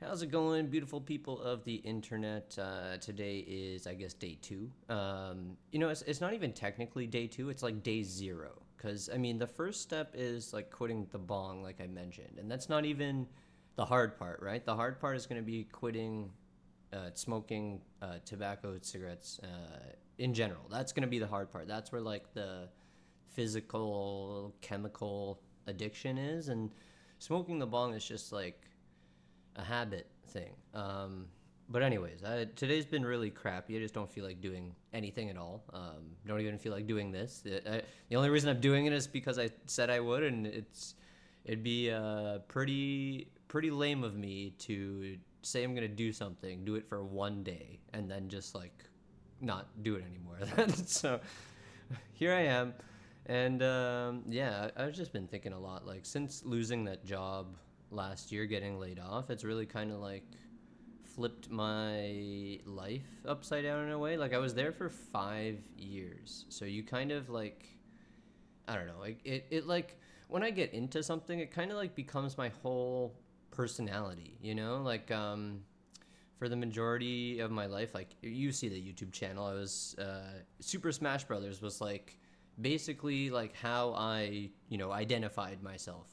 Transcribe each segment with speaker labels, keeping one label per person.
Speaker 1: How's it going, beautiful people of the internet? Today is, I guess, day two. It's not even technically day two, it's like day zero. Because, I mean, the first step is like quitting the bong, like I mentioned. And that's not even the hard part, right? The hard part is going to be quitting smoking tobacco, cigarettes in general. That's going to be the hard part. That's where, like, the physical, chemical addiction is. And smoking the bong is just like a habit thing. But anyways, today's been really crappy. I just don't feel like doing anything at all. Don't even feel like doing this. The only reason I'm doing it is because I said I would, and it'd be pretty lame of me to say I'm gonna do something, do it for one day, and then just like not do it anymore. So here I am, and yeah, I've just been thinking a lot. Like since losing that job last year, getting laid off, it's really kind of like flipped my life upside down in a way. Like I was there for 5 years, so you kind of like I don't know, like it like when I get into something, it kind of like becomes my whole personality, you know? Like for the majority of my life, like you see the YouTube channel, I was Super Smash Brothers was like basically like how I, identified myself.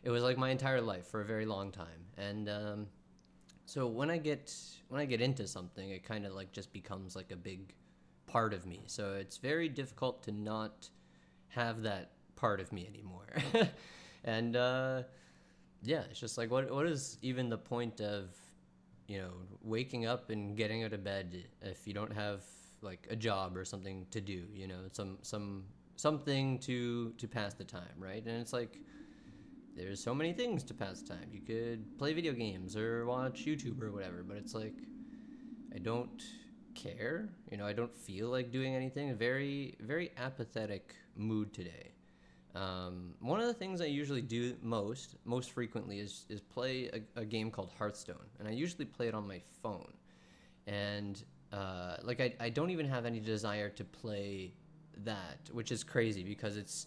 Speaker 1: It was like my entire life for a very long time. And so when I get into something, it kind of like just becomes like a big part of me. So it's very difficult to not have that part of me anymore. And yeah, it's just like what is even the point of waking up and getting out of bed if you don't have like a job or something to do, something to pass the time, right? And it's like there's so many things to pass the time. You could play video games or watch YouTube or whatever, but it's like I don't care. I don't feel like doing anything. A very, very apathetic mood today. One of the things I usually do most frequently, is play a game called Hearthstone, and I usually play it on my phone. And like I don't even have any desire to play that, which is crazy because it's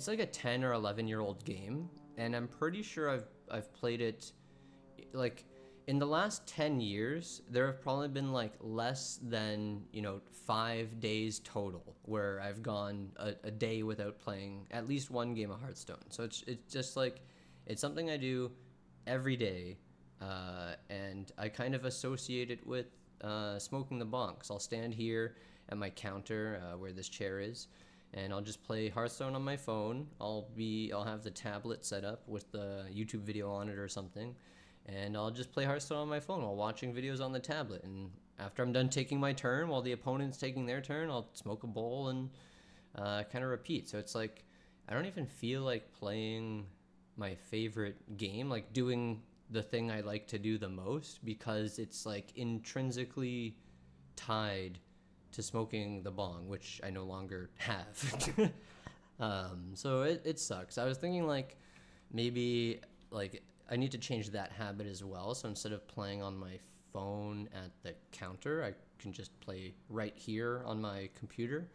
Speaker 1: like a 10 or 11-year-old game, and I'm pretty sure I've played it like in the last 10 years. There have probably been like less than 5 days total where I've gone a day without playing at least one game of Hearthstone. So it's just like it's something I do every day, and I kind of associate it with smoking the bonks. I'll stand here at my counter where this chair is, and I'll just play Hearthstone on my phone. I'll have the tablet set up with the YouTube video on it or something, and I'll just play Hearthstone on my phone while watching videos on the tablet. And after I'm done taking my turn, while the opponent's taking their turn, I'll smoke a bowl and kind of repeat. So it's like I don't even feel like playing my favorite game, like doing the thing I like to do the most, because it's like intrinsically tied to smoking the bong, which I no longer have. So it sucks. I was thinking like maybe like I need to change that habit as well. So instead of playing on my phone at the counter, I can just play right here on my computer.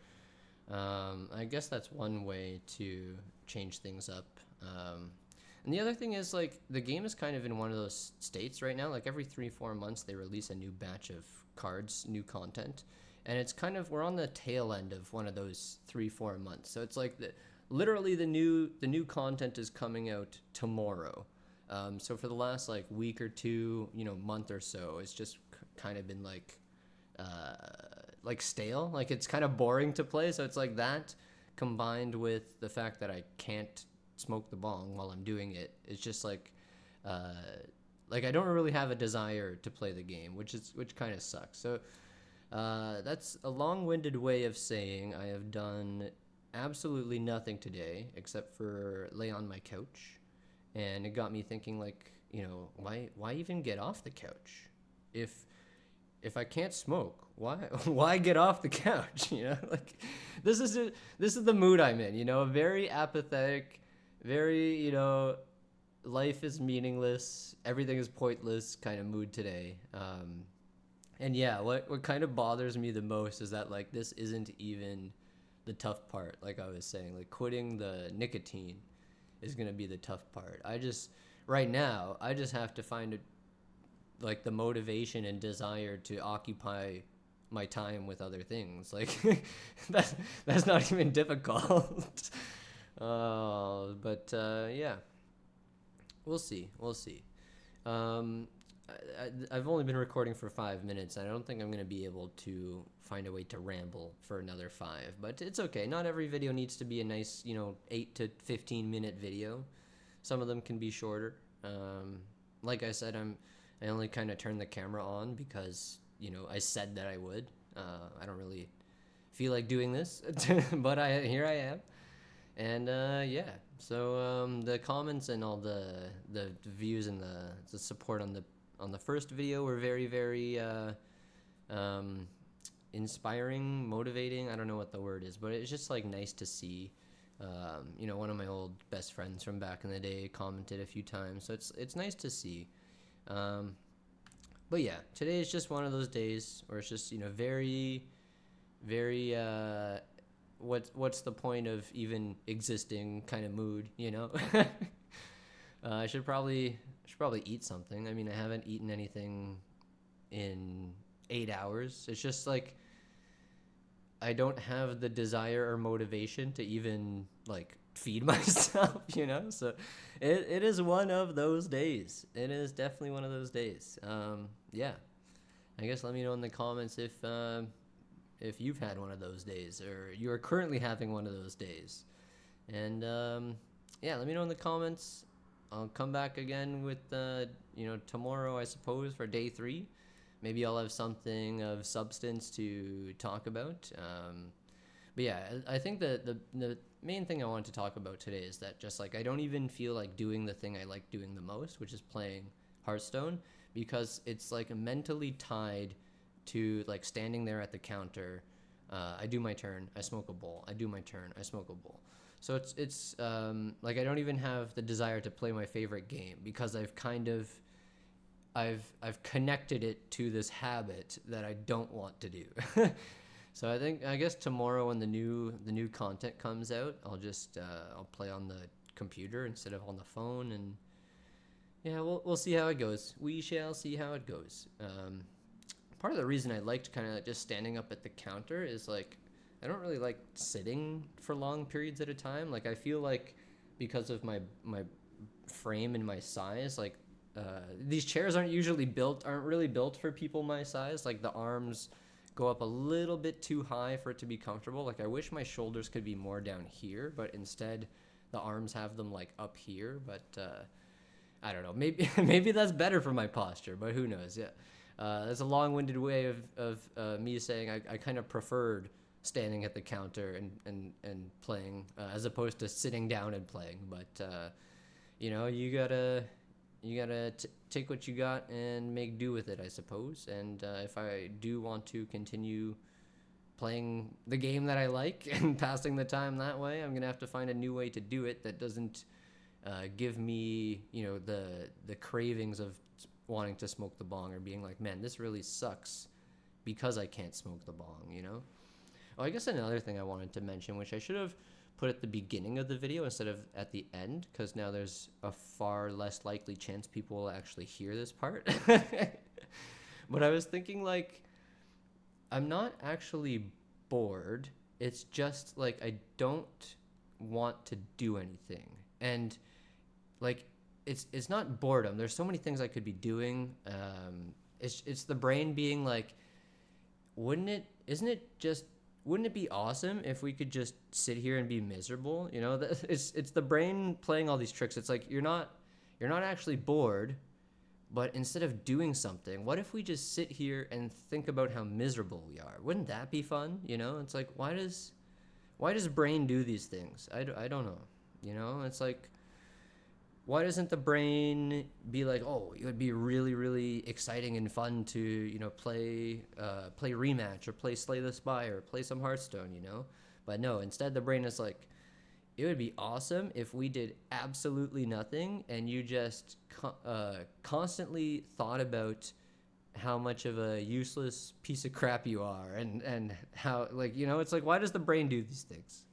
Speaker 1: I guess that's one way to change things up. And the other thing is like the game is kind of in one of those states right now. Like every 3-4 months they release a new batch of cards, new content, and it's kind of we're on the tail end of one of those 3-4 months. So it's like literally the new content is coming out tomorrow. So for the last like week or two, month or so, it's just kind of been like stale. Like it's kind of boring to play. So it's like that combined with the fact that I can't smoke the bong while I'm doing it. It's just uh, like I don't really have a desire to play the game, which kind of sucks. So that's a long-winded way of saying I have done absolutely nothing today except for lay on my couch, and it got me thinking like why even get off the couch if I can't smoke? Why why get off the couch? Like this is the mood I'm in. A very apathetic, very life is meaningless, everything is pointless kind of mood today. And yeah, what kind of bothers me the most is that like this isn't even the tough part. Like I was saying, like quitting the nicotine is gonna be the tough part. I just right now, I just have to find like the motivation and desire to occupy my time with other things. Like that's that's not even difficult. But yeah, we'll see. We'll see. Um, I've only been recording for 5 minutes. I don't think I'm gonna be able to find a way to ramble for another five. But it's okay. Not every video needs to be a nice, 8 to 15 minute video. Some of them can be shorter. Like I said, I only kind of turned the camera on because I said that I would. I don't really feel like doing this, but here I am. And yeah, so the comments and all the views and the support on the first video were very very um, inspiring, motivating. I don't know what the word is, but it's just like nice to see. One of my old best friends from back in the day commented a few times, so it's nice to see. But yeah, today is just one of those days where it's just very, very what's the point of even existing kind of mood, I should probably eat something. I mean, I haven't eaten anything in 8 hours. It's just like I don't have the desire or motivation to even like feed myself, So it is one of those days. It is definitely one of those days. Yeah. I guess let me know in the comments if you've had one of those days or you are currently having one of those days. And yeah, let me know in the comments. I'll come back again with tomorrow, I suppose, for day 3. Maybe I'll have something of substance to talk about. But yeah, I think the main thing I wanted to talk about today is that just like I don't even feel like doing the thing I like doing the most, which is playing Hearthstone, because it's like mentally tied to like standing there at the counter. I do my turn, I smoke a bowl. I do my turn, I smoke a bowl. So it's like I don't even have the desire to play my favorite game because I've connected it to this habit that I don't want to do. So I guess tomorrow when the new content comes out, I'll play on the computer instead of on the phone, and yeah, we'll see how it goes. We shall see how it goes. Part of the reason I liked kind of just standing up at the counter is like I don't really like sitting for long periods at a time. Like I feel like because of my frame and my size, like these chairs aren't really built for people my size. Like the arms go up a little bit too high for it to be comfortable. Like I wish my shoulders could be more down here, but instead the arms have them like up here. But I don't know. Maybe that's better for my posture, but who knows? Yeah, that's a long-winded way of me saying I kind of preferred standing at the counter and playing as opposed to sitting down and playing. But you gotta take what you got and make do with it, I suppose. And if I do want to continue playing the game that I like and passing the time that way, I'm gonna have to find a new way to do it that doesn't give me the cravings of wanting to smoke the bong or being like, man, this really sucks because I can't smoke the bong. Oh, I guess another thing I wanted to mention, which I should have put at the beginning of the video instead of at the end, because now there's a far less likely chance people will actually hear this part. But I was thinking, like, I'm not actually bored. It's just like I don't want to do anything. And like it's not boredom. There's so many things I could be doing. It's the brain being like, wouldn't it be awesome if we could just sit here and be miserable? It's the brain playing all these tricks. It's like you're not actually bored, but instead of doing something, what if we just sit here and think about how miserable we are? Wouldn't that be fun? It's like why does brain do these things? I don't know. It's like, why doesn't the brain be like, oh, it would be really, really exciting and fun to, play Rematch or play Slay the Spire or play some Hearthstone, But no, instead the brain is like, it would be awesome if we did absolutely nothing and you just constantly thought about how much of a useless piece of crap you are and how, like, it's like, why does the brain do these things?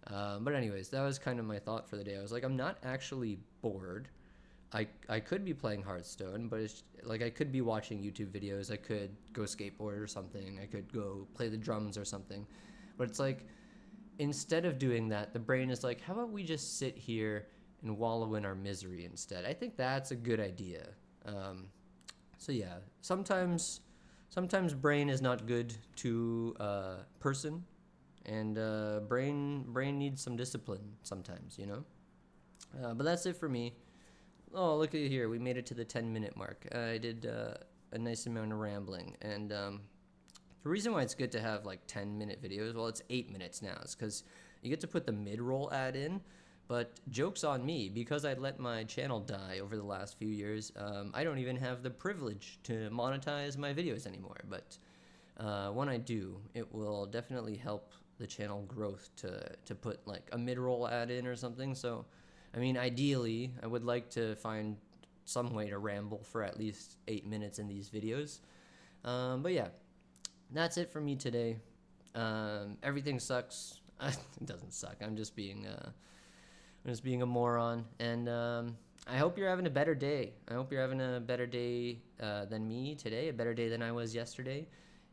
Speaker 1: But anyways, that was kind of my thought for the day. I was like, I'm not actually bored. I could be playing Hearthstone, but it's like I could be watching YouTube videos. I could go skateboard or something. I could go play the drums or something. But it's like instead of doing that, the brain is like, how about we just sit here and wallow in our misery instead? I think that's a good idea. So yeah, sometimes brain is not good to person, and brain needs some discipline sometimes, you know. But that's it for me. Oh, look at here. We made it to the 10-minute mark. I did a nice amount of rambling. And the reason why it's good to have like 10-minute videos, well, it's 8 minutes now, is because you get to put the mid roll ad in. But joke's on me, because I let my channel die over the last few years, I don't even have the privilege to monetize my videos anymore. But when I do, it will definitely help the channel growth to put like a mid roll ad in or something. So I mean, ideally, I would like to find some way to ramble for at least 8 minutes in these videos. But yeah, that's it for me today. Everything sucks. It doesn't suck. I'm just being a moron. And I hope you're having a better day. I hope you're having a better day than me today, a better day than I was yesterday.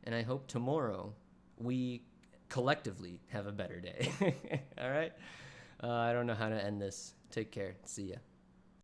Speaker 1: And I hope tomorrow we collectively have a better day. All right? I don't know how to end this. Take care. See ya.